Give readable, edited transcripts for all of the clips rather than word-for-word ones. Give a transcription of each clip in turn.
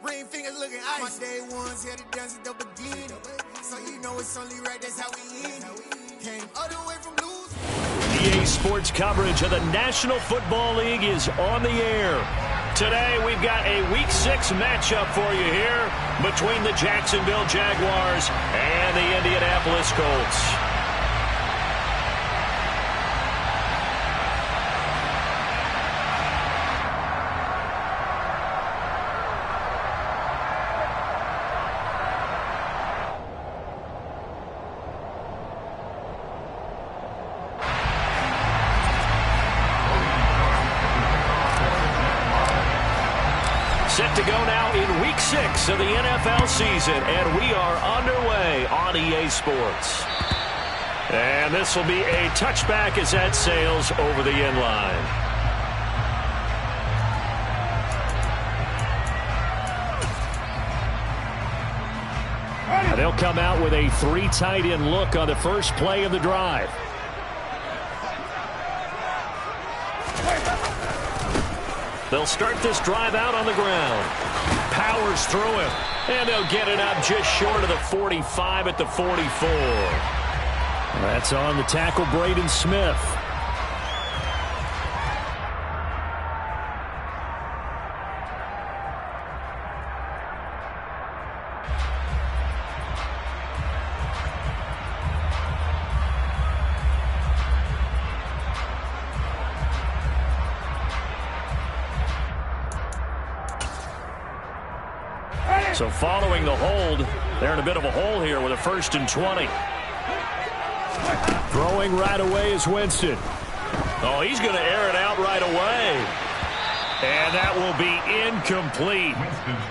Ring fingers looking ice. My day ones here to dance at the beginning. So you know it's only right, that's how we end. Came all the way from losing. EA Sports coverage of the National Football League is on the air. Today we've got a Week 6 matchup for you here between the Jacksonville Jaguars and the Indianapolis Colts. Set to go now in Week 6 of the NFL season, and we are underway on EA Sports. And this will be a touchback as that sails over the end line. And they'll come out with a 3 tight end look on the first play of the drive. They'll start this drive out on the ground. Powers through him. And they'll get it up just short of the 45 at the 44. That's on the tackle, Braden Smith. So following the hold, they're in a bit of a hole here with a 1st and 20. Throwing right away is Winston. Oh, he's going to air it out right away. And that will be incomplete.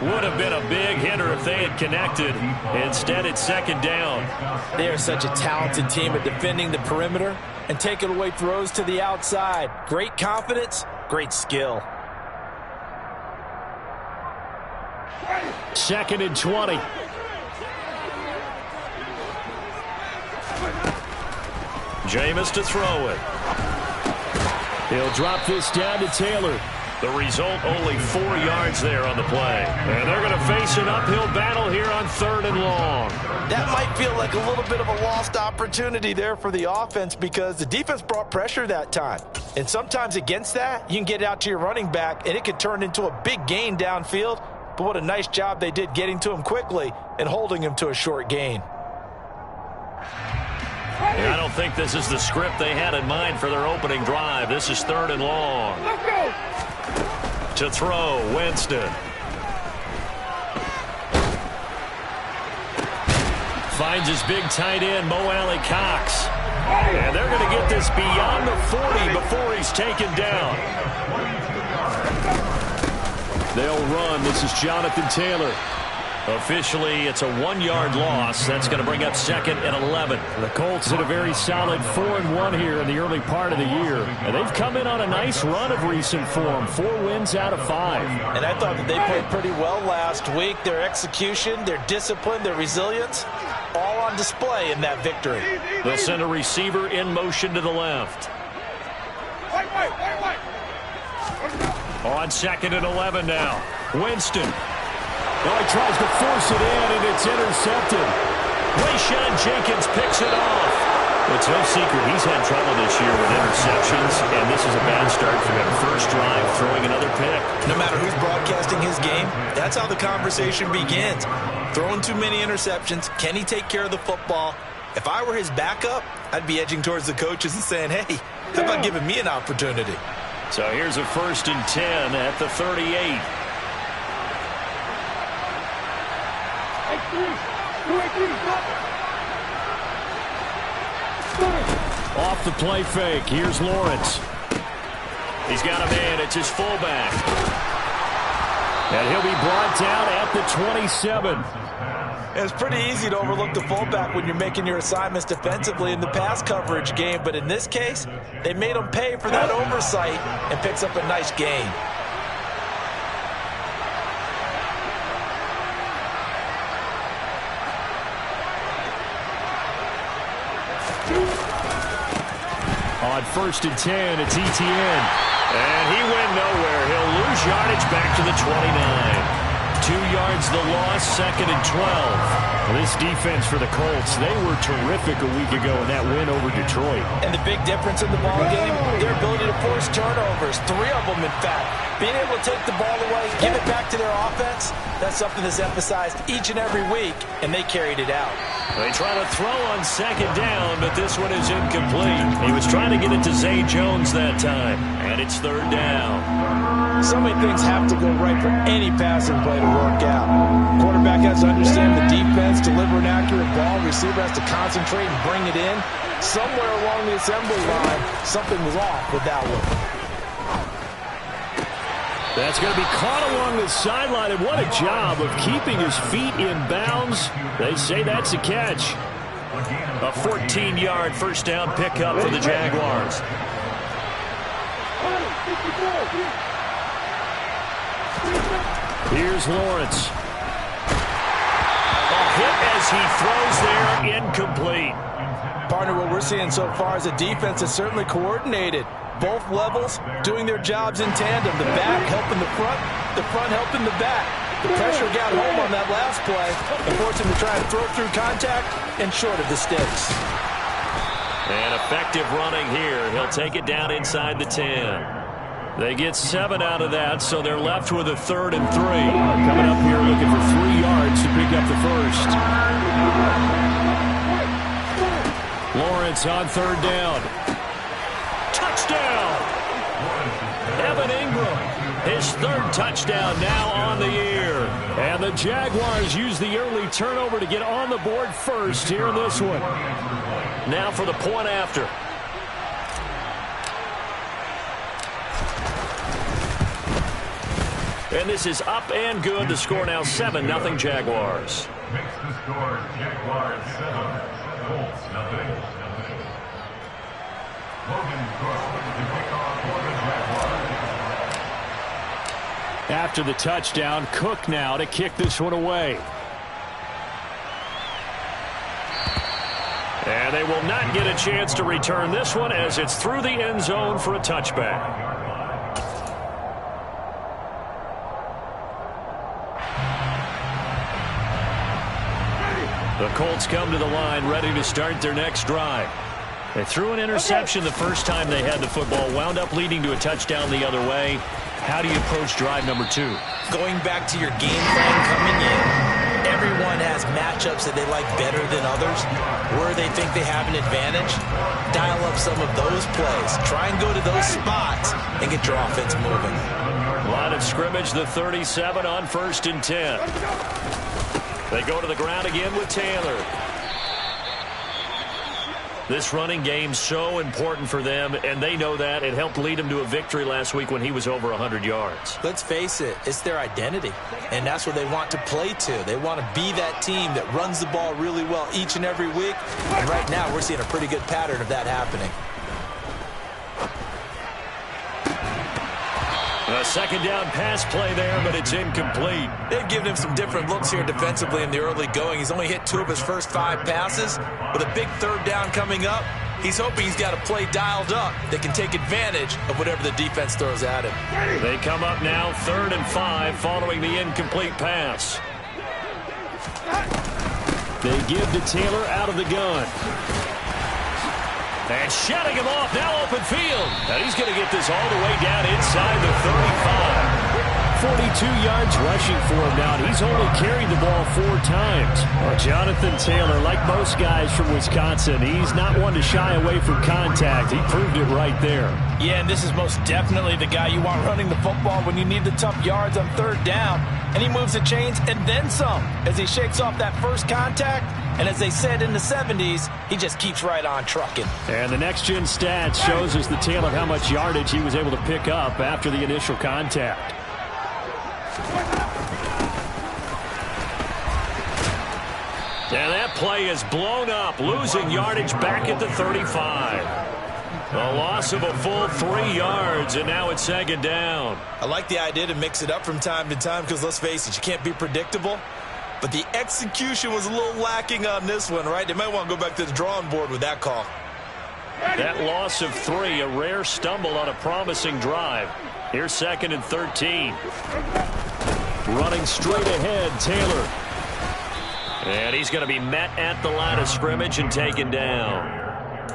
Would have been a big hitter if they had connected. Instead, it's 2nd down. They are such a talented team at defending the perimeter and taking away throws to the outside. Great confidence, great skill. 2nd and 20. Jameis to throw it. He'll drop this down to Taylor. The result, only 4 yards there on the play. And they're going to face an uphill battle here on 3rd and long. That might feel like a little bit of a lost opportunity there for the offense because the defense brought pressure that time. And sometimes against that, you can get out to your running back, and it could turn into a big gain downfield. But what a nice job they did getting to him quickly and holding him to a short gain. I don't think this is the script they had in mind for their opening drive. This is 3rd and long. To throw, Winston. Finds his big tight end, Mo Alley Cox. And they're going to get this beyond the 40 before he's taken down. They'll run. This is Jonathan Taylor. Officially, it's a 1-yard loss. That's going to bring up 2nd and 11. The Colts had a very solid 4-1 here in the early part of the year. And they've come in on a nice run of recent form. 4 wins out of 5. And I thought that they played pretty well last week. Their execution, their discipline, their resilience, all on display in that victory. They'll send a receiver in motion to the left. On 2nd and 11 now. Winston. Oh, he tries to force it in, and it's intercepted. Rayshawn Jenkins picks it off. It's no secret he's had trouble this year with interceptions, and this is a bad start for him. First drive, throwing another pick. No matter who's broadcasting his game, that's how the conversation begins. Throwing too many interceptions. Can he take care of the football? If I were his backup, I'd be edging towards the coaches and saying, hey, how about giving me an opportunity? So here's a 1st and 10 at the 38. Off the play fake. Here's Lawrence. He's got a man. It's his fullback. And he'll be brought down at the 27. It's pretty easy to overlook the fullback when you're making your assignments defensively in the pass coverage game. But in this case, they made him pay for that oversight and picks up a nice gain. On 1st and 10, it's Etienne. And he went nowhere. He'll lose yardage back to the 29. 2 yards the loss, 2nd and 12. This defense for the Colts, they were terrific a week ago in that win over Detroit. And the big difference in the ball game, their ability to force turnovers, 3 of them in fact. Being able to take the ball away, give it back to their offense, that's something that's emphasized each and every week, and they carried it out. They try to throw on 2nd down, but this one is incomplete. He was trying to get it to Zay Jones that time, and it's 3rd down. So many things have to go right for any passing play to work out. Quarterback has to understand the defense, deliver an accurate ball. Receiver has to concentrate and bring it in. Somewhere along the assembly line, something was off with that one. That's going to be caught along the sideline, and what a job of keeping his feet in bounds. They say that's a catch. A 14-yard first down pickup for the Jaguars. Here's Lawrence. A hit as he throws there, incomplete. Partner, what we're seeing so far is a defense that's certainly coordinated. Both levels doing their jobs in tandem. The back helping the front helping the back. The pressure got home on that last play and forced him to try and throw through contact and short of the sticks. And effective running here. He'll take it down inside the 10. They get 7 out of that, so they're left with a 3rd and 3. Coming up here looking for 3 yards to pick up the first. Lawrence on 3rd down. Touchdown! Evan Ingram, his 3rd touchdown now on the year. And the Jaguars use the early turnover to get on the board first here in this one. Now for the point after. And this is up and good. The score now 7-0 Jaguars. Makes the score Jaguars 7, Colts 0. Logan Cook to pick off for the Jaguars. After the touchdown, Cook now to kick this one away. And they will not get a chance to return this one as it's through the end zone for a touchback. The Colts come to the line ready to start their next drive. They threw an interception the first time they had the football, wound up leading to a touchdown the other way. How do you approach drive number 2? Going back to your game plan coming in, everyone has matchups that they like better than others. Where they think they have an advantage, dial up some of those plays. Try and go to those spots and get your offense moving. Line of scrimmage, the 37 on 1st and 10. They go to the ground again with Taylor. This running game so important for them, and they know that. It helped lead them to a victory last week when he was over 100 yards. Let's face it, it's their identity, and that's what they want to play to. They want to be that team that runs the ball really well each and every week, and right now we're seeing a pretty good pattern of that happening. A 2nd down pass play there, but it's incomplete. They've given him some different looks here defensively in the early going. He's only hit 2 of his first 5 passes. With a big 3rd down coming up, he's hoping he's got a play dialed up that can take advantage of whatever the defense throws at him. They come up now 3rd and 5 following the incomplete pass. They give to Taylor out of the gun. And shutting him off, now open field. And he's going to get this all the way down inside the 35. 42 yards rushing for him now, and he's only carried the ball 4 times. Well, Jonathan Taylor, like most guys from Wisconsin, he's not one to shy away from contact. He proved it right there. Yeah, and this is most definitely the guy you want running the football when you need the tough yards on 3rd down. And he moves the chains and then some as he shakes off that first contact. And as they said in the 70s, he just keeps right on trucking. And the next-gen stats shows us the tale of how much yardage he was able to pick up after the initial contact. And that play is blown up, losing yardage back at the 35. A loss of a full 3 yards, and now it's 2nd down. I like the idea to mix it up from time to time because, let's face it, you can't be predictable. But the execution was a little lacking on this one, right? They might want to go back to the drawing board with that call. That loss of 3, a rare stumble on a promising drive. Here's 2nd and 13. Running straight ahead, Taylor. And he's going to be met at the line of scrimmage and taken down.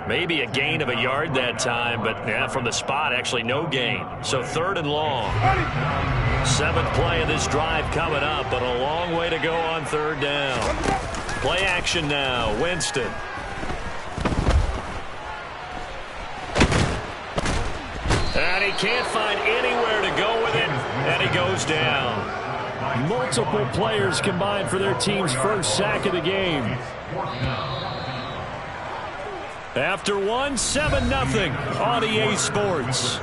Maybe a gain of a yard that time, but yeah, from the spot, actually no gain. So 3rd and long. 7th play of this drive coming up, but a long way to go on 3rd down. Play action now, Winston. And he can't find anywhere to go with it, and he goes down. Multiple players combined for their team's first sack of the game. After 7-0 on EA Sports.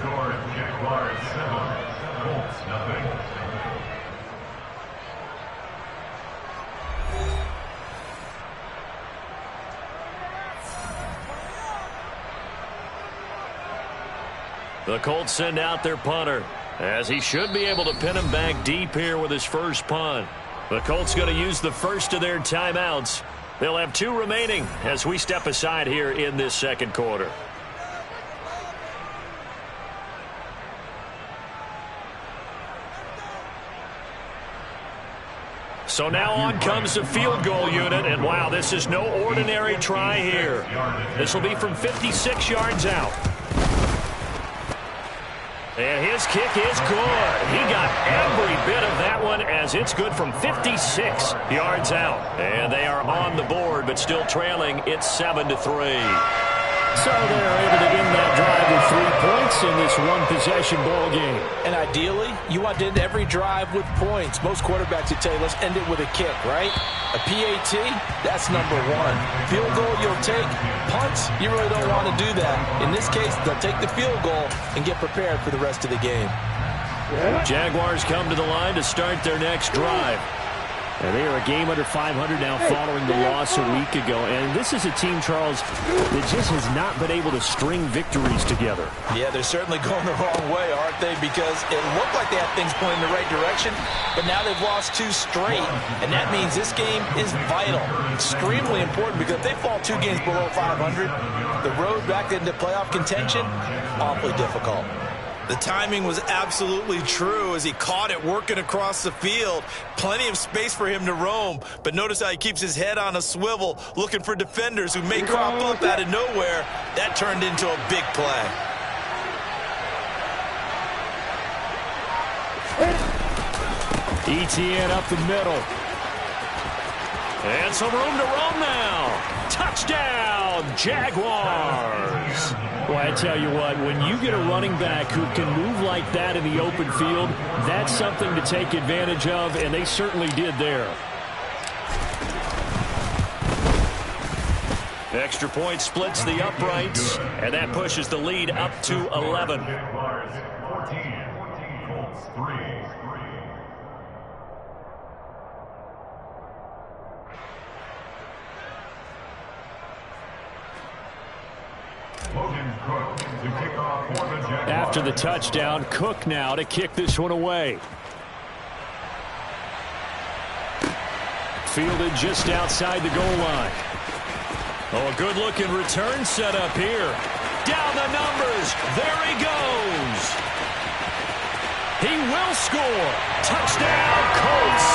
The Colts send out their punter, as he should be able to pin him back deep here with his first punt. The Colts going to use the first of their timeouts. They'll have 2 remaining as we step aside here in this second quarter. So now on comes the field goal unit, and wow, this is no ordinary try here. This will be from 56 yards out. And his kick is good. He got every bit of that one as it's good from 56 yards out. And they are on the board, but still trailing. It's 7-3. So they're able to end that drive with 3 points in this one-possession ball game. And ideally, you want to end every drive with points. Most quarterbacks would tell you, let's end it with a kick, right? A PAT, that's number 1. Field goal, you'll take. Punts, you really don't want to do that. In this case, they'll take the field goal and get prepared for the rest of the game. Jaguars come to the line to start their next drive. And they are a game under 500 now following the loss a week ago. And this is a team, Charles, that just has not been able to string victories together. Yeah, they're certainly going the wrong way, aren't they? Because it looked like they had things going in the right direction, but now they've lost 2 straight. And that means this game is vital, extremely important, because if they fall 2 games below 500, the road back into playoff contention, awfully difficult. The timing was absolutely true as he caught it working across the field. Plenty of space for him to roam. But notice how he keeps his head on a swivel, looking for defenders who may crop up out of nowhere. That turned into a big play. ETN up the middle. And some room to roam now. Touchdown, Jaguars. Well, I tell you what, when you get a running back who can move like that in the open field, that's something to take advantage of, and they certainly did there. Extra point splits the uprights, and that pushes the lead up to 11. Jaguars 14, Colts 3. After the touchdown, Cook now to kick this one away. Fielded just outside the goal line. Oh, a good-looking return set up here. Down the numbers. There he goes. He will score. Touchdown, Colts.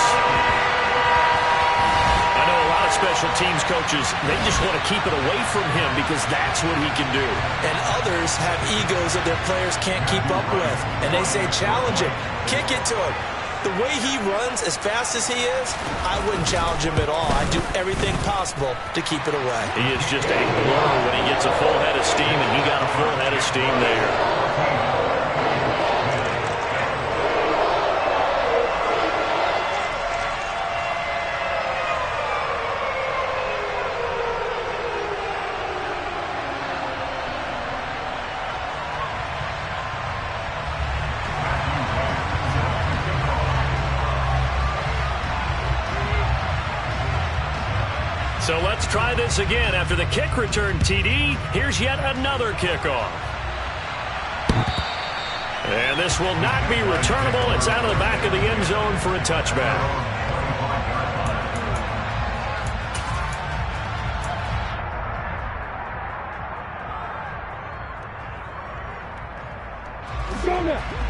I know a lot of special teams coaches, they just want to keep it away from him because that's what he can do. And others have egos that their players can't keep up with. And they say, challenge him. Kick it to him. The way he runs as fast as he is, I wouldn't challenge him at all. I'd do everything possible to keep it away. He is just a blur when he gets a full head of steam, and he got a full head of steam there. So let's try this again. After the kick return, TD, here's yet another kickoff. And this will not be returnable. It's out of the back of the end zone for a touchback.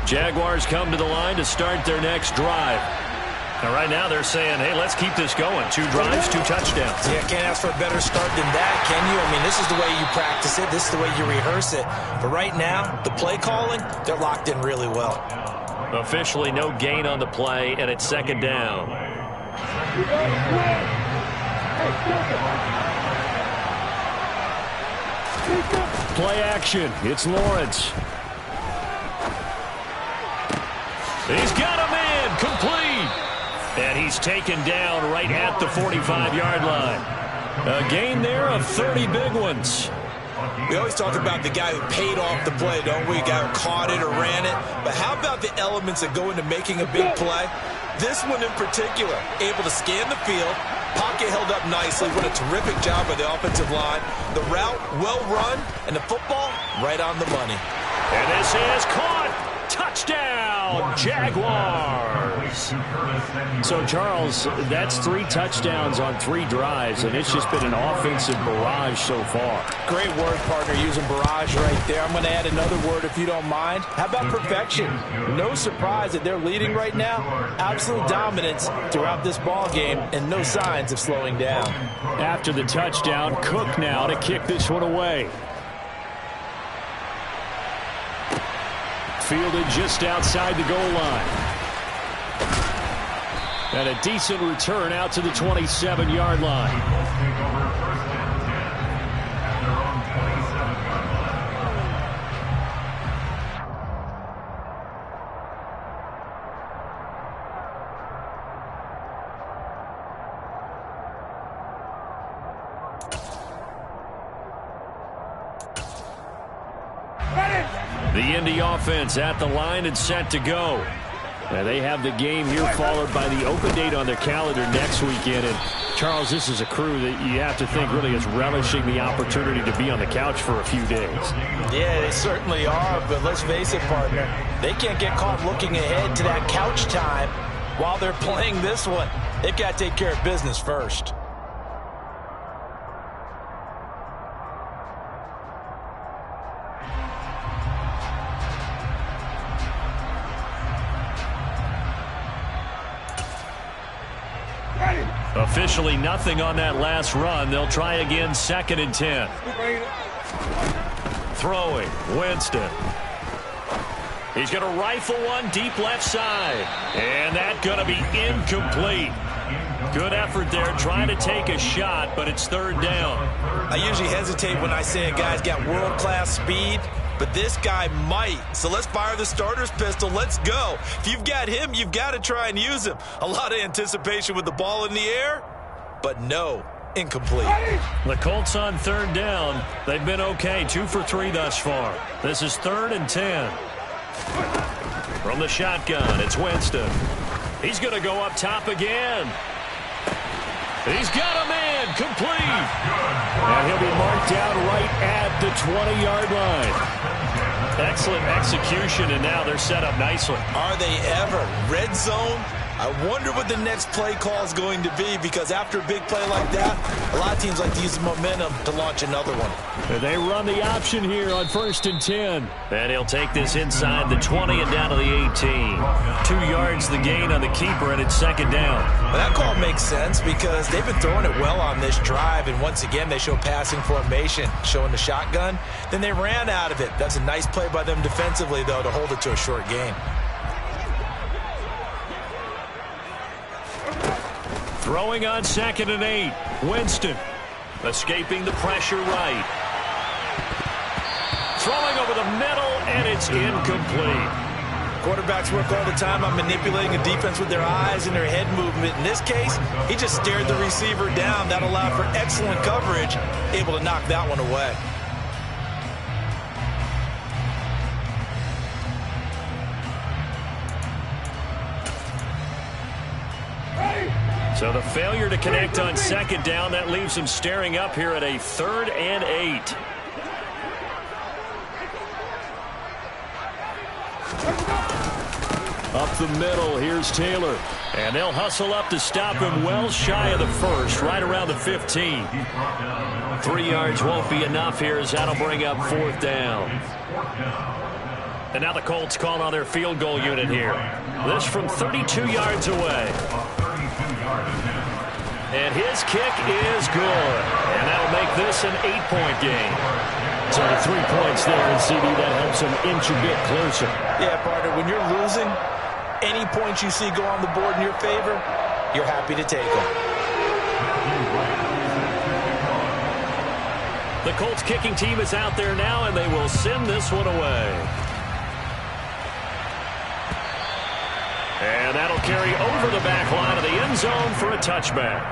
Jaguars come to the line to start their next drive. And right now they're saying, hey, let's keep this going. 2 drives, 2 touchdowns. Yeah, can't ask for a better start than that, can you? I mean, this is the way you practice it. This is the way you rehearse it. But right now, the play calling, they're locked in really well. Officially no gain on the play, and it's 2nd down. Play action. It's Lawrence. He's got a man complete. And he's taken down right at the 45-yard line. A gain there of 30 big ones. We always talk about the guy who paid off the play, don't we? The guy who caught it or ran it. But how about the elements that go into making a big play? This one in particular, able to scan the field, pocket held up nicely. What a terrific job by the offensive line. The route, well run, and the football, right on the money. And this is caught. Touchdown, Jaguars. So, Charles, that's 3 touchdowns on 3 drives, and it's just been an offensive barrage so far. Great word, partner, using barrage right there. I'm going to add another word if you don't mind. How about perfection? No surprise that they're leading right now. Absolute dominance throughout this ball game and no signs of slowing down. After the touchdown, Cook now to kick this one away. Fielded just outside the goal line. And a decent return out to the 27-yard line. The Indy offense at the line and set to go. And they have the game here followed by the open date on their calendar next weekend. And, Charles, this is a crew that you have to think really is relishing the opportunity to be on the couch for a few days. Yeah, they certainly are, but let's face it, partner. They can't get caught looking ahead to that couch time while they're playing this one. They've got to take care of business first. Officially nothing on that last run. They'll try again, 2nd and 10. Throwing, Winston. He's going to rifle one deep left side. And that's going to be incomplete. Good effort there, trying to take a shot, but it's 3rd down. I usually hesitate when I say a guy's got world-class speed, but this guy might. So let's fire the starter's pistol. Let's go. If you've got him, you've got to try and use him. A lot of anticipation with the ball in the air, but no, incomplete. The Colts on 3rd down. They've been okay, 2 for 3 thus far. This is 3rd and 10. From the shotgun, it's Winston. He's going to go up top again. He's got a man complete. And he'll be marked down right at the 20-yard line. Excellent execution, and now they're set up nicely. Are they ever? Red zone? I wonder what the next play call is going to be, because after a big play like that, a lot of teams like to use the momentum to launch another one. And they run the option here on 1st and 10. And he'll take this inside the 20 and down to the 18. 2 yards the gain on the keeper, and it's 2nd down. Well, that call makes sense because they've been throwing it well on this drive, and once again they show passing formation, showing the shotgun. Then they ran out of it. That's a nice play by them defensively, though, to hold it to a short gain. Throwing on 2nd and 8. Winston escaping the pressure right. Throwing over the middle, and it's incomplete. Quarterbacks work all the time on manipulating a defense with their eyes and their head movement. In this case, he just stared the receiver down. That allowed for excellent coverage, able to knock that one away. So the failure to connect on 2nd down, that leaves him staring up here at a 3rd and 8. Up the middle, here's Taylor. And they'll hustle up to stop him well shy of the 1st, right around the 15. 3 yards won't be enough here as that'll bring up 4th down. And now the Colts call on their field goal unit here. This from 32 yards away. And his kick is good. And that'll make this an 8-point game. So the 3 points there, and CD, that helps them inch a bit closer. Yeah, partner, when you're losing, any points you see go on the board in your favor, you're happy to take them. The Colts kicking team is out there now, and they will send this one away. And that'll carry over the back line of the end zone for a touchback.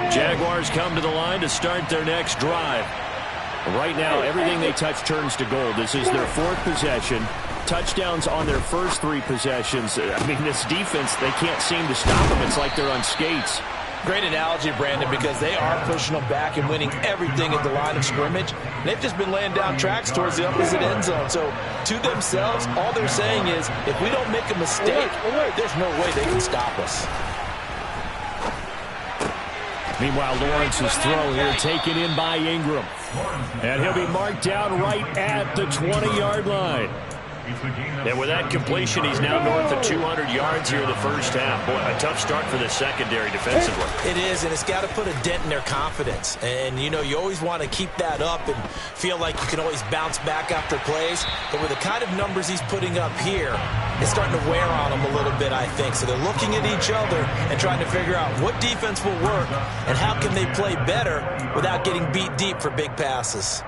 Jaguars come to the line to start their next drive. Right now, everything they touch turns to gold. This is their 4th possession. Touchdowns on their first 3 possessions. I mean, this defense, they can't seem to stop them. It's like they're on skates. Great analogy, Brandon, because they are pushing them back and winning everything at the line of scrimmage. They've just been laying down tracks towards the opposite end zone. So, to themselves, all they're saying is, if we don't make a mistake, there's no way they can stop us. Meanwhile, Lawrence's throw here taken in by Ingram. And he'll be marked down right at the 20-yard line. And with that completion, he's now north of 200 yards here in the first half. Boy, a tough start for the secondary defensively. It is, and it's got to put a dent in their confidence. And, you know, you always want to keep that up and feel like you can always bounce back after plays. But with the kind of numbers he's putting up here, it's starting to wear on them a little bit, I think. So they're looking at each other and trying to figure out what defense will work and how can they play better without getting beat deep for big passes.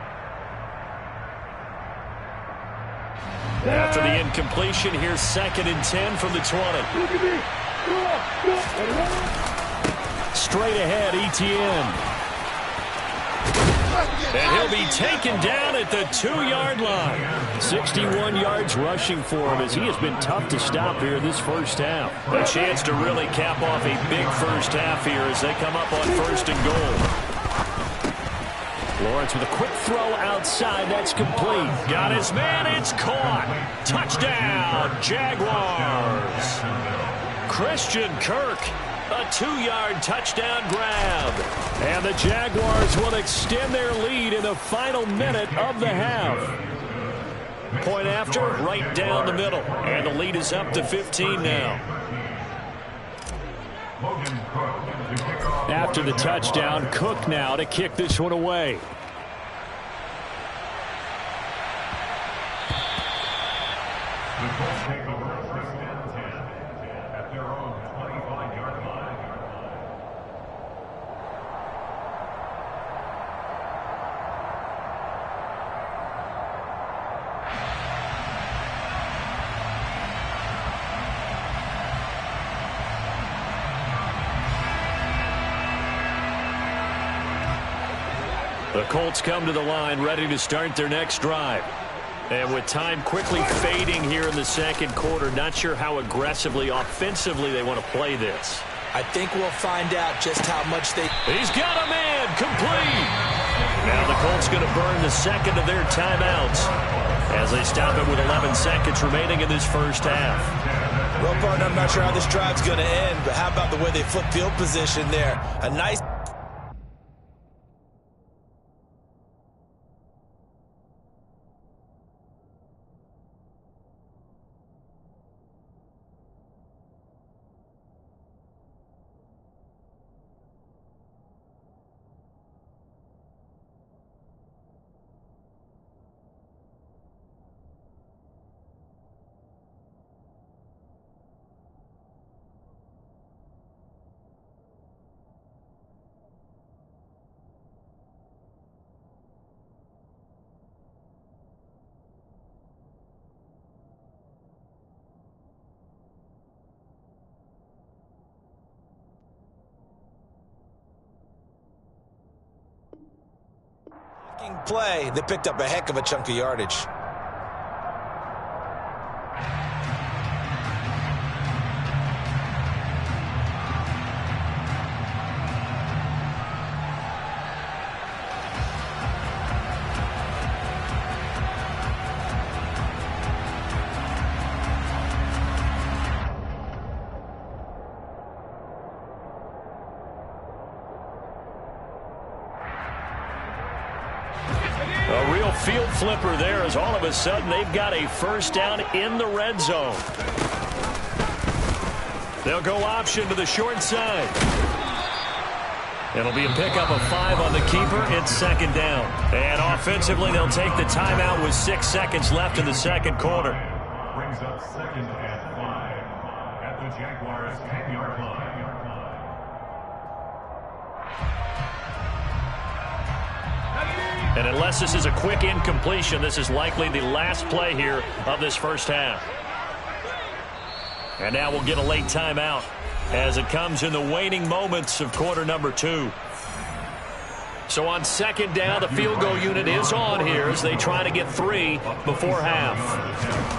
After the incompletion, here's 2nd and 10 from the 20. Straight ahead, Etienne. And he'll be taken down at the 2-yard line. 61 yards rushing for him as he has been tough to stop here this first half. A chance to really cap off a big first half here as they come up on 1st and goal. Lawrence with a quick throw outside. That's complete. Got his man. It's caught. Touchdown, Jaguars. Christian Kirk, a 2-yard touchdown grab. And the Jaguars will extend their lead in the final minute of the half. Point after, right down the middle. And the lead is up to 15 now. After the touchdown, Cook now to kick this one away. The Colts take over 1st and 10 at their own 25-yard line. The Colts come to the line ready to start their next drive. And with time quickly fading here in the second quarter, not sure how aggressively, offensively they want to play this. I think we'll find out just how much they... He's got a man, complete! Now the Colts going to burn the 2nd of their timeouts as they stop it with 11 seconds remaining in this first half. Well, partner, I'm not sure how this drive's going to end, but how about the way they flip field position there? A nice... play, they picked up a heck of a chunk of yardage. flipper there as all of a sudden they've got a first down in the red zone. They'll go option to the short side. It'll be a pickup of 5 on the keeper. It's second down. And offensively, they'll take the timeout with 6 seconds left in the second quarter. Brings up second and 5 at the Jaguars' 10-yard line. And unless this is a quick incompletion, this is likely the last play here of this first half. And now we'll get a late timeout as it comes in the waning moments of quarter number 2. So on second down, the field goal unit is on here as they try to get 3 before half.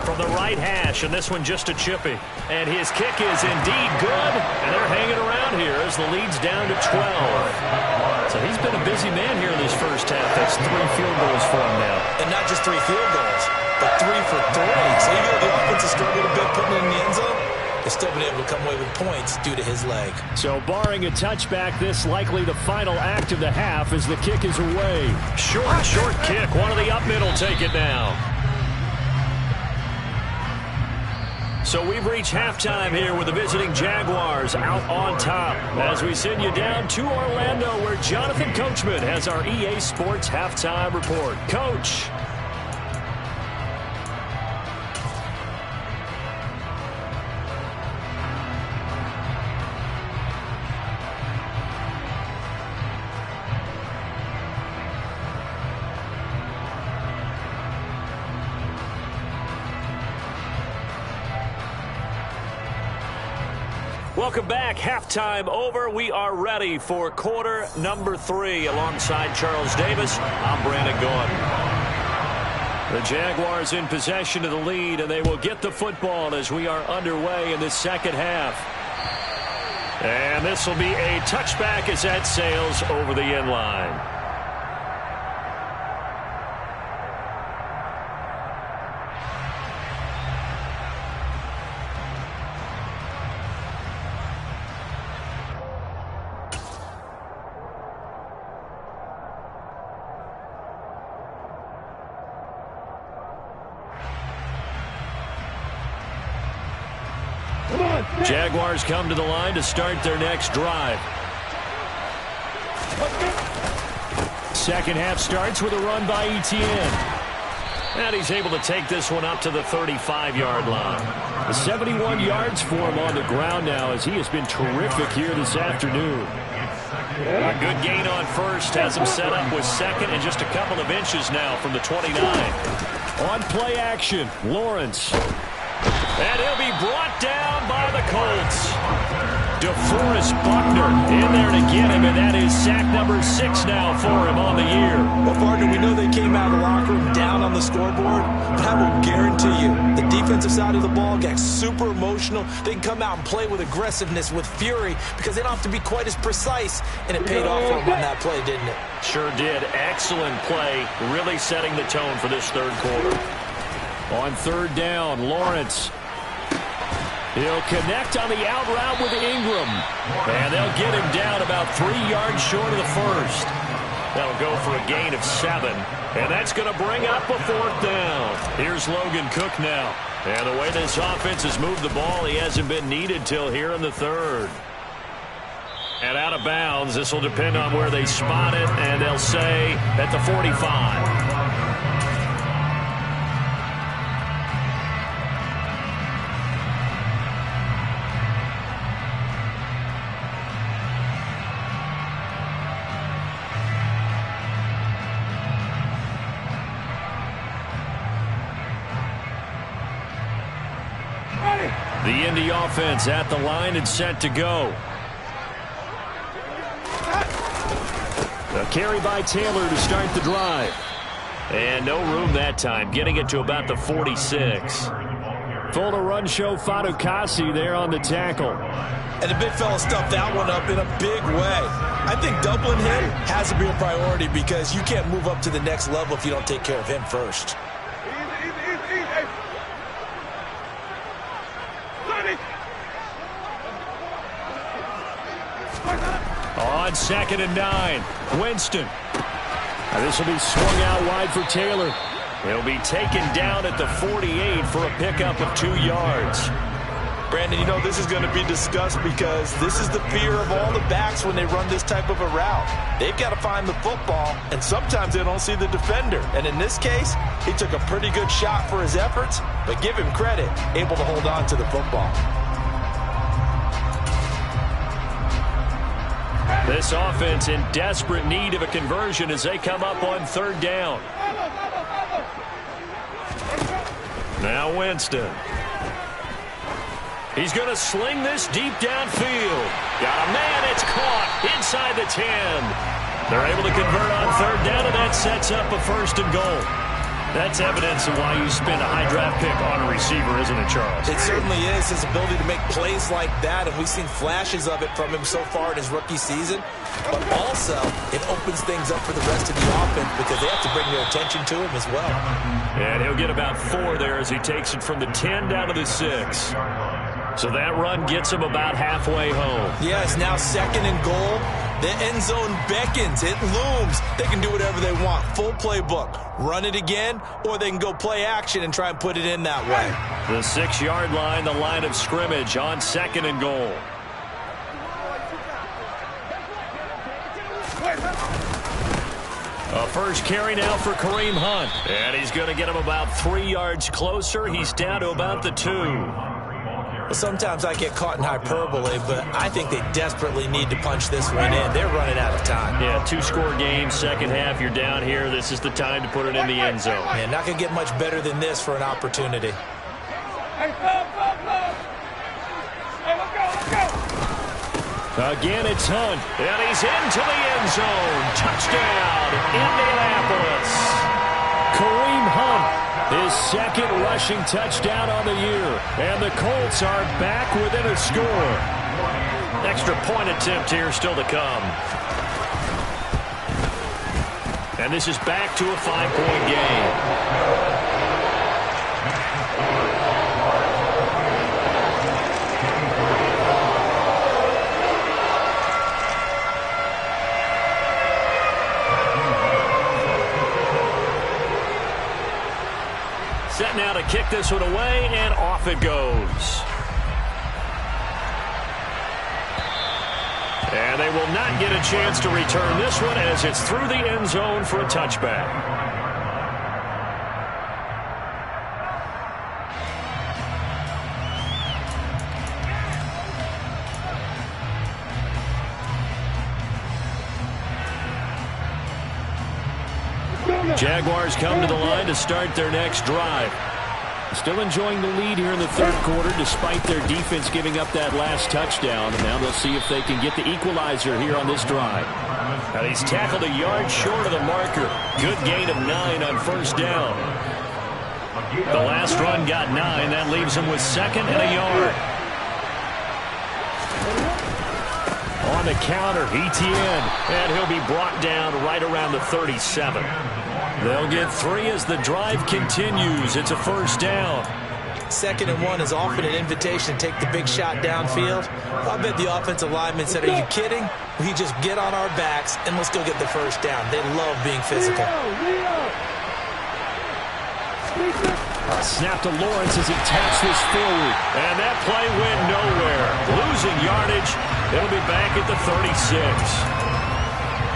From the right hash, and this one just a chippy. And his kick is indeed good, and they're hanging around here as the lead's down to 12. So he's been a busy man here in this first half. That's 3 field goals for him now. And not just 3 field goals, but 3 for 3. So even though the offense has struggled a bit putting it in the end zone, they've still been able to come away with points due to his leg. So barring a touchback, this likely the final act of the half as the kick is away. Short kick. One of the up middle take it now. So we've reached halftime here with the visiting Jaguars out on top as we send you down to Orlando where Jonathan Coachman has our EA Sports halftime report. Coach. Welcome back. Halftime over. We are ready for quarter number 3. Alongside Charles Davis, I'm Brandon Gaudin. The Jaguars in possession of the lead, and they will get the football as we are underway in the second half. And this will be a touchback as that sails over the end line. Jaguars come to the line to start their next drive. Second half starts with a run by Etienne. And he's able to take this one up to the 35-yard line. 71 yards for him on the ground now as he has been terrific here this afternoon. A good gain on first has him set up with second and just a couple of inches now from the 29. On play action, Lawrence. And he'll be brought down by the Colts. DeForest Buckner in there to get him, and that is sack number 6 now for him on the year. Well, partner, we know they came out of the locker room down on the scoreboard, but I will guarantee you the defensive side of the ball got super emotional. They can come out and play with aggressiveness, with fury, because they don't have to be quite as precise, and it paid off for them on that play, didn't it? Sure did. Excellent play, really setting the tone for this third quarter. On third down, Lawrence. He'll connect on the out route with Ingram. And they'll get him down about 3 yards short of the first. That'll go for a gain of 7. And that's going to bring up a 4th down. Here's Logan Cook now. And the way this offense has moved the ball, he hasn't been needed till here in the third. And out of bounds, this will depend on where they spot it. And they'll say at the 45. The Indy offense at the line and set to go. A carry by Taylor to start the drive. And no room that time, getting it to about the 46. Full to run show Fadukasi there on the tackle. And the big fella stuffed that one up in a big way. I think doubling him has to be a priority because you can't move up to the next level if you don't take care of him first. On 2nd and 9, Winston. This will be swung out wide for Taylor. He'll be taken down at the 48 for a pickup of 2 yards. Brandon, you know, this is going to be discussed because this is the fear of all the backs when they run this type of a route. They've got to find the football, and sometimes they don't see the defender. And in this case, he took a pretty good shot for his efforts, but give him credit, able to hold on to the football. This offense in desperate need of a conversion as they come up on 3rd down. Now Winston. He's going to sling this deep downfield. Got a man, it's caught inside the 10. They're able to convert on 3rd down, and that sets up a 1st and goal. That's evidence of why you spend a high draft pick on a receiver, isn't it, Charles? It certainly is, his ability to make plays like that, and we've seen flashes of it from him so far in his rookie season. But also, it opens things up for the rest of the offense because they have to bring their attention to him as well. And he'll get about 4 there as he takes it from the 10 down to the 6. So that run gets him about halfway home. Yeah, it's now 2nd and goal. The end zone beckons. It looms. They can do whatever they want. Full playbook. Run it again, or they can go play action and try and put it in that way. The 6-yard line, the line of scrimmage on 2nd and goal. A first carry now for Kareem Hunt. And he's going to get him about 3 yards closer. He's down to about the 2. Well, sometimes I get caught in hyperbole, but I think they desperately need to punch this one in. They're running out of time. Yeah, 2-score game, second half, you're down here. This is the time to put it in the end zone. Man, not going to get much better than this for an opportunity. Again, it's Hunt, and he's into the end zone. Touchdown, Indianapolis. Kareem Hunt, his 2nd rushing touchdown on the year. And the Colts are back within a score. Extra point attempt here still to come. And this is back to a 5-point game. Set now to kick this one away, and off it goes. And they will not get a chance to return this one as it's through the end zone for a touchback. Jaguars come to the line to start their next drive. Still enjoying the lead here in the 3rd quarter despite their defense giving up that last touchdown. And now they'll see if they can get the equalizer here on this drive. And he's tackled a yard short of the marker. Good gain of 9 on 1st down. The last run got 9. That leaves him with 2nd and a yard. On the counter, ETN. And he'll be brought down right around the 37. They'll get 3 as the drive continues. It's a 1st down. 2nd and 1 is often an invitation to take the big shot downfield. I bet the offensive lineman said, "Are you kidding? We just get on our backs and let's go get the 1st down." They love being physical. Snap to Lawrence as he taps this forward. And that play went nowhere. Losing yardage. It'll be back at the 36.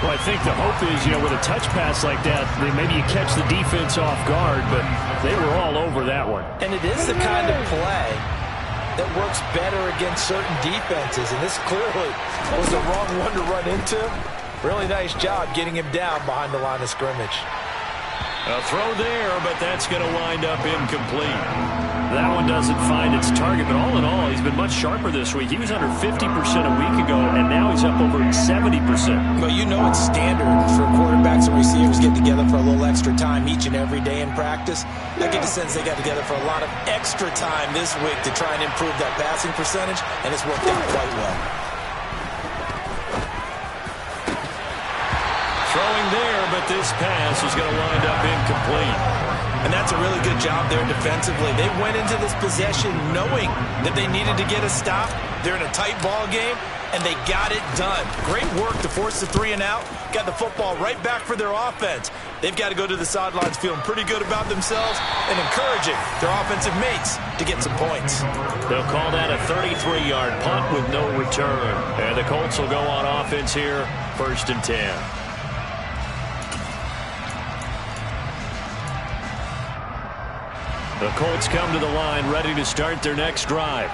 Well, I think the hope is, with a touch pass like that, maybe you catch the defense off guard, but they were all over that one. And it is the kind of play that works better against certain defenses, and this clearly was the wrong one to run into. Really nice job getting him down behind the line of scrimmage. A throw there, but that's going to wind up incomplete. That one doesn't find its target, but all in all, he's been much sharper this week. He was under 50% a week ago, and now he's up over 70%. Well, it's standard for quarterbacks and receivers get together for a little extra time each and every day in practice. I get the sense they got together for a lot of extra time this week to try and improve that passing percentage, and it's worked out quite well. Throwing there, but this pass is going to wind up incomplete. And that's a really good job there defensively. They went into this possession knowing that they needed to get a stop. They're in a tight ball game, and they got it done. Great work to force the 3 and out. Got the football right back for their offense. they've got to go to the sidelines feeling pretty good about themselves and encouraging their offensive mates to get some points. They'll call that a 33-yard punt with no return. And the Colts will go on offense here, 1st and 10. The Colts come to the line ready to start their next drive.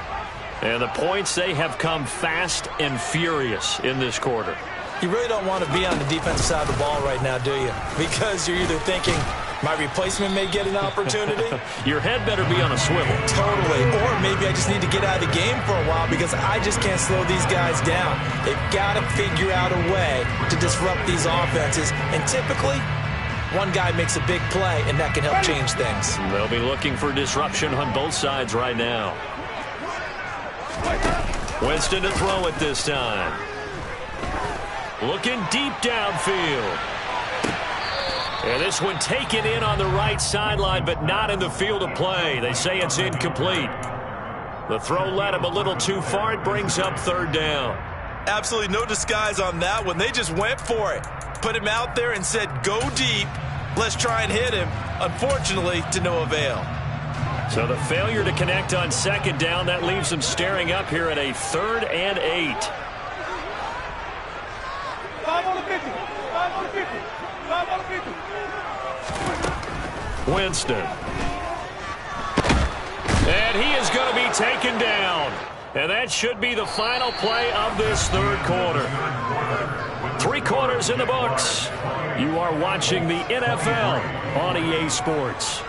And the points, they have come fast and furious in this quarter. You really don't want to be on the defensive side of the ball right now, do you? Because you're either thinking, my replacement may get an opportunity. Your head better be on a swivel. Totally. Or maybe I just need to get out of the game for a while because I just can't slow these guys down. They've got to figure out a way to disrupt these offenses. And typically, one guy makes a big play, and that can help change things. They'll be looking for disruption on both sides right now. Winston to throw it this time. Looking deep downfield. And this one taken in on the right sideline, but not in the field of play. They say it's incomplete. The throw led him a little too far. It brings up 3rd down. Absolutely no disguise on that one. They just went for it. Put him out there and said, go deep. Let's try and hit him. Unfortunately, to no avail. So the failure to connect on 2nd down, that leaves them staring up here at a 3rd and 8. 5 on the 50. 5 on the 50. 5 on the 50. Winston. And he is going to be taken down. And that should be the final play of this 3rd quarter. 3 quarters in the books. You are watching the NFL on EA Sports.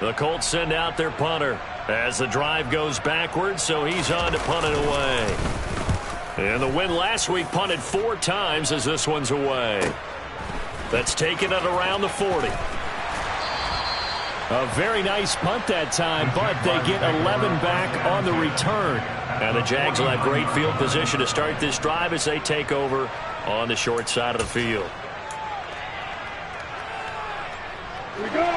The Colts send out their punter as the drive goes backwards, so he's on to punt it away. And the win last week punted 4 times as this one's away. That's taken at around the 40. A very nice punt that time, but they get 11 back on the return. And the Jags will have great field position to start this drive as they take over on the short side of the field. Here we go.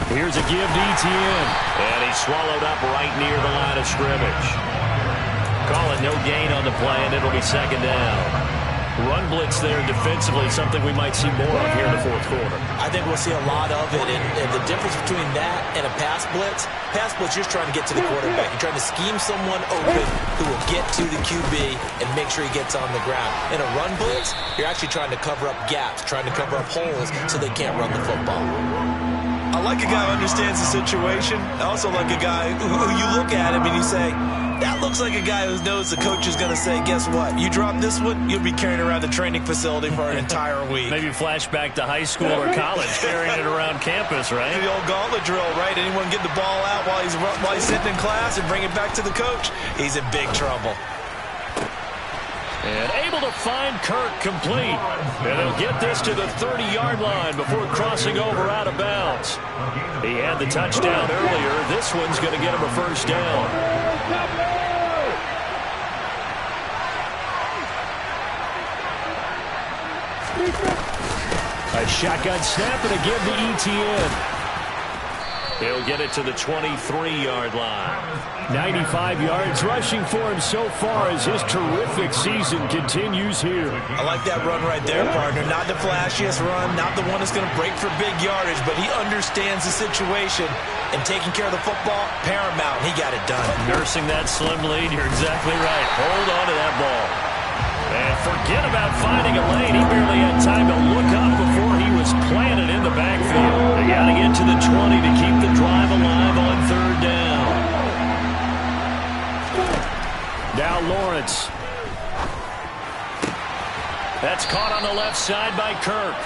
Here's a give to Etienne. And he's swallowed up right near the line of scrimmage. Call it no gain on the play, and it'll be 2nd down. Run blitz there defensively, something we might see more of here in the 4th quarter. I think we'll see a lot of it. And the difference between that and a pass blitz, you're just trying to get to the quarterback. You're trying to scheme someone open who will get to the QB and make sure he gets on the ground. In a run blitz, you're actually trying to cover up gaps, trying to cover up holes so they can't run the football. I like a guy who understands the situation. I also like a guy who you look at him and you say, that looks like a guy who knows the coach is going to say, guess what? You drop this one, you'll be carrying around the training facility for an entire week. Maybe flashback to high school or college, carrying it around campus, right? The old gauntlet drill, right? Anyone get the ball out while he's sitting in class and bring it back to the coach? He's in big trouble. And able to find Kirk complete. And they'll get this to the 30-yard line before crossing over out of bounds. He had the touchdown earlier. This one's going to get him a 1st down. A shotgun snap and a give to Etienne. He'll get it to the 23-yard line. 95 yards rushing for him so far as his terrific season continues here. I like that run right there, partner. Not the flashiest run, not the one that's going to break for big yardage, but he understands the situation, and taking care of the football, paramount. He got it done. Nursing that slim lead, you're exactly right. Hold on to that ball. And forget about finding a lane. He barely had time to look up before he was planted in the backfield. They got to get to the 20 to keep the drive alive on 3rd down. Now Lawrence. That's caught on the left side by Kirk.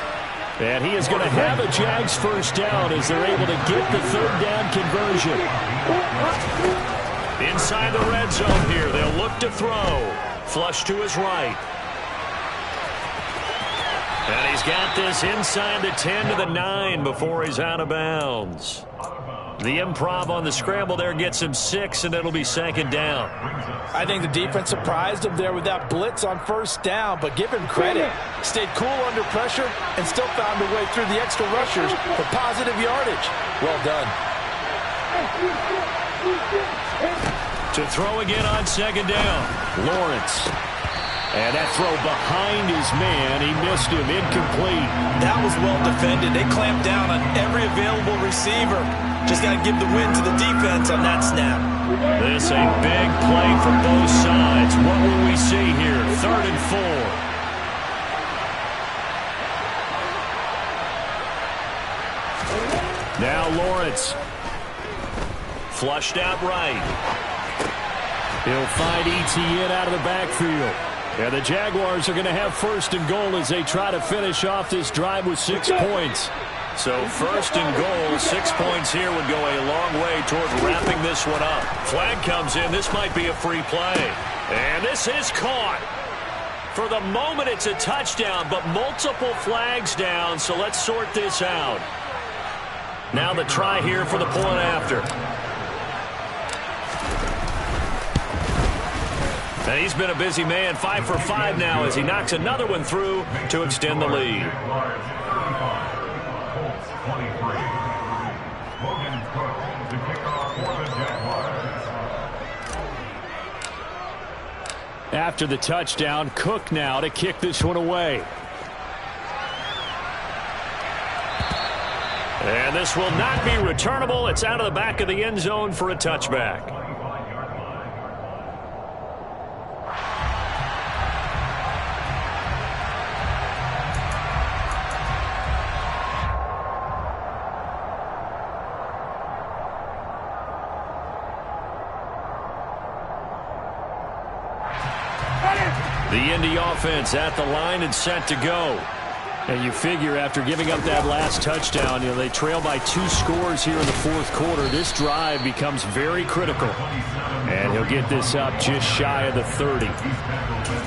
And he is going to have a Jags 1st down as they're able to get the 3rd down conversion. Inside the red zone here, they'll look to throw. Flush to his right. And he's got this inside the 10 to the 9 before he's out of bounds. The improv on the scramble there gets him 6, and it'll be second down. I think the defense surprised him there with that blitz on first down, but give him credit. Stayed cool under pressure and still found a way through the extra rushers for positive yardage. Well done. To throw again on second down, Lawrence. And that throw behind his man, he missed him, incomplete. That was well defended. They clamped down on every available receiver. Just got to give the win to the defense on that snap. This a big play for both sides. What will we see here? 3rd and 4. Now Lawrence. Flushed out right. He'll find Etienne out of the backfield. And the Jaguars are going to have 1st and goal as they try to finish off this drive with 6 points. So 1st and goal, 6 points here would go a long way toward wrapping this one up. Flag comes in. This might be a free play. And this is caught. For the moment, it's a touchdown, but multiple flags down, so let's sort this out. Now the try here for the point after. And he's been a busy man, 5 for 5 now as he knocks another one through to extend the lead. After the touchdown, Cook now to kick this one away. And this will not be returnable. It's out of the back of the end zone for a touchback. The Indy offense at the line and set to go. And you figure after giving up that last touchdown, they trail by 2 scores here in the 4th quarter. This drive becomes very critical. And he'll get this up just shy of the 30.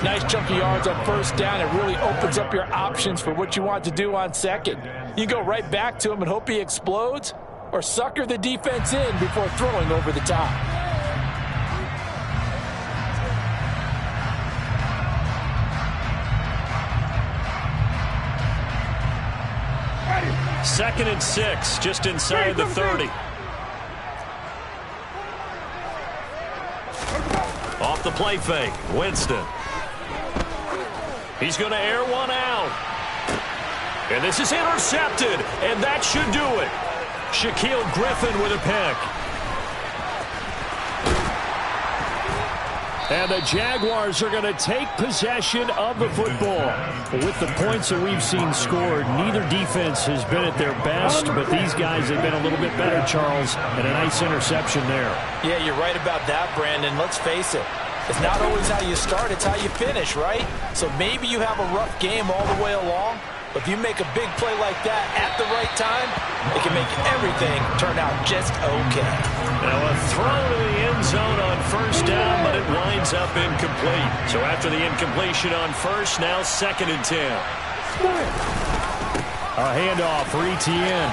Nice chunky yards on first down. It really opens up your options for what you want to do on second. You go right back to him and hope he explodes, or sucker the defense in before throwing over the top. 2nd and 6, just inside the 30. Off the play fake, Winston. He's going to air one out. And this is intercepted, and that should do it. Shaquille Griffin with a pick. And the Jaguars are going to take possession of the football. With the points that we've seen scored, neither defense has been at their best, but these guys have been a little bit better, Charles, and a nice interception there. Yeah, you're right about that, Brandon. Let's face it. It's not always how you start, it's how you finish, right? So maybe you have a rough game all the way along, but if you make a big play like that at the right time, it can make everything turn out just okay. Now a throw to the end zone on first down, but it winds up incomplete. So after the incompletion on first, now 2nd and 10. A handoff for Etienne.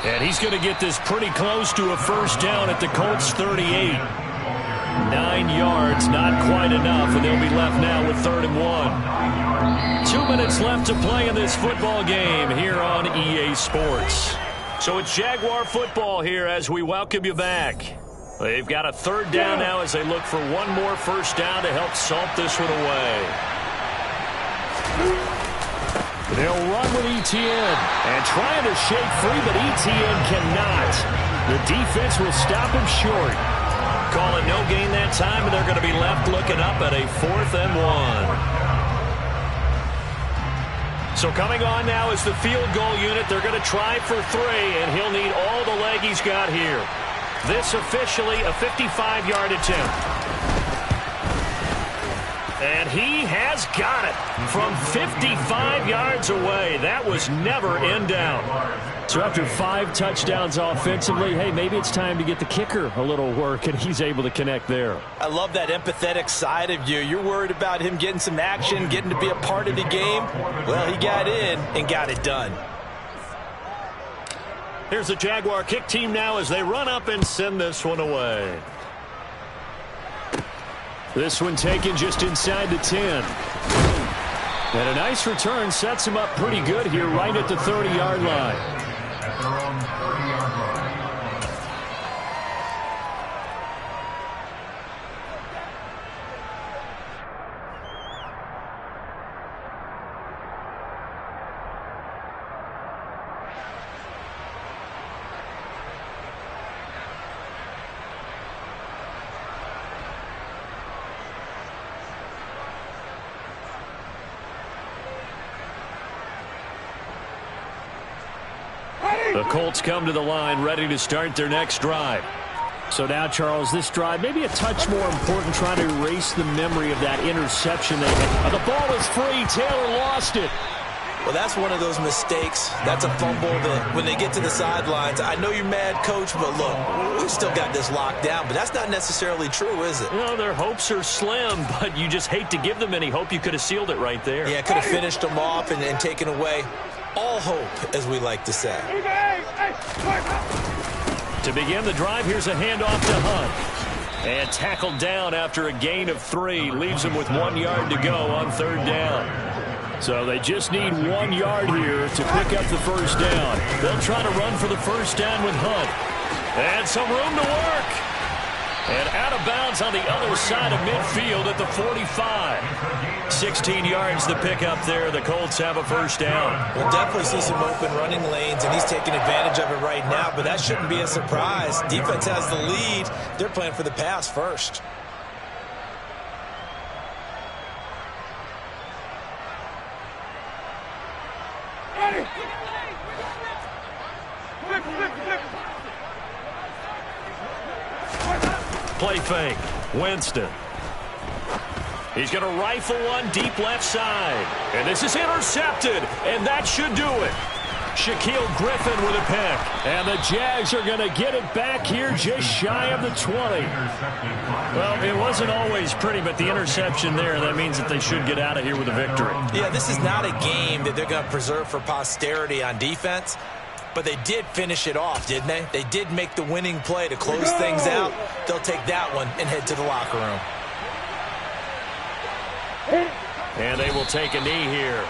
And he's going to get this pretty close to a first down at the Colts 38. 9 yards, not quite enough, and they'll be left now with 3rd and 1. 2 minutes left to play in this football game here on EA Sports. So it's Jaguar football here as we welcome you back. They've got a 3rd down now as they look for one more first down to help salt this one away. They'll run with Etienne and trying to shake free, but Etienne cannot. The defense will stop him short. Call it no gain that time, and they're going to be left looking up at a 4th and 1. So coming on now is the field goal unit. They're going to try for 3, and he'll need all the leg he's got here. This officially a 55-yard attempt. And he has got it from 55 yards away. That was never in doubt. So after 5 touchdowns offensively, hey, maybe it's time to get the kicker a little work, and he's able to connect there. I love that empathetic side of you. You're worried about him getting some action, getting to be a part of the game. Well, he got in and got it done. Here's the Jaguar kick team now as they run up and send this one away. This one taken just inside the 10. And a nice return sets him up pretty good here right at the 30-yard line. At their own 30-yard line. The Colts come to the line ready to start their next drive. So now, Charles, this drive maybe a touch more important, trying to erase the memory of that interception they had. The ball is free. Taylor lost it. Well, that's one of those mistakes. That's a fumble that when they get to the sidelines, I know you're mad, Coach, but look, we still got this locked down. But that's not necessarily true, is it? You know, their hopes are slim, but you just hate to give them any hope. You could have sealed it right there. Yeah, could have finished them off and taken away all hope, as we like to say. To begin the drive, here's a handoff to Hunt. And tackled down after a gain of 3. Leaves him with 1 yard to go on 3rd down. So they just need 1 yard here to pick up the first down. They'll try to run for the first down with Hunt. And some room to work. And out of bounds on the other side of midfield at the 45. 16 yards to pick up there. The Colts have a first down. We'll definitely see some open running lanes, and he's taking advantage of it right now, but that shouldn't be a surprise. Defense has the lead. They're playing for the pass first. Play fake. Winston. He's going to rifle one deep left side. And this is intercepted. And that should do it. Shaquille Griffin with a pick. And the Jags are going to get it back here just shy of the 20. Well, it wasn't always pretty, but the interception there, that means that they should get out of here with a victory. Yeah, this is not a game that they're going to preserve for posterity on defense. But they did finish it off, didn't they? They did make the winning play to close things out. They'll take that one and head to the locker room. And they will take a knee here.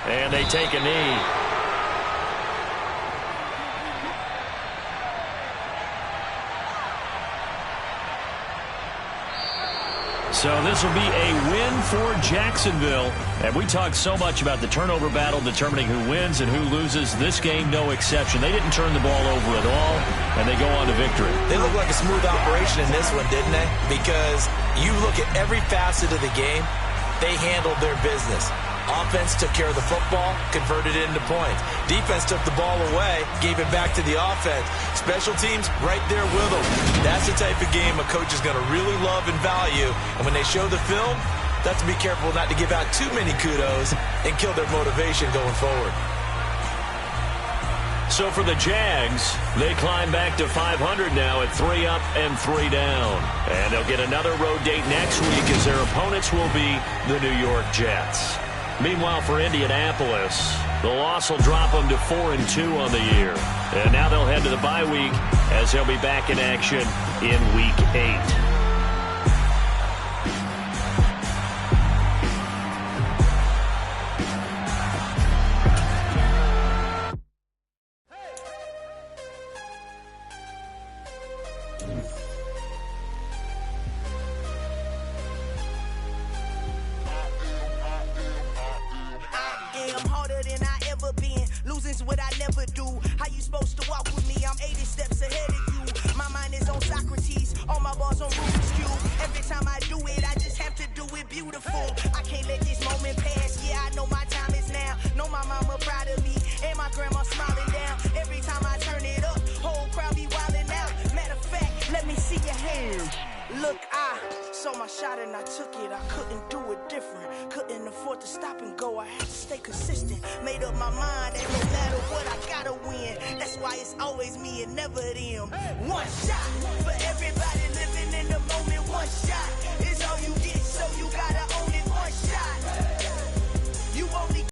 And they take a knee. So this will be a win for Jacksonville. And we talked so much about the turnover battle determining who wins and who loses. This game, no exception. They didn't turn the ball over at all, and they go on to victory. They look like a smooth operation in this one, didn't they? Because you look at every facet of the game, they handled their business. Offense took care of the football, converted it into points. Defense took the ball away, gave it back to the offense. Special teams right there with them. That's the type of game a coach is going to really love and value. And when they show the film, that's to be careful not to give out too many kudos and kill their motivation going forward. So for the Jags, they climb back to 500 now at 3 up and 3 down. And they'll get another road date next week as their opponents will be the New York Jets. Meanwhile, for Indianapolis, the loss will drop them to 4-2 on the year. And now they'll head to the bye week as they'll be back in action in Week 8. I can't let this moment pass. Yeah, I know my time is now. Know my mama proud of me, and my grandma smile. shot and I took it. I couldn't do it different. Couldn't afford to stop and go. I had to stay consistent. Made up my mind that no matter what, I gotta win. That's why it's always me and never them. One shot.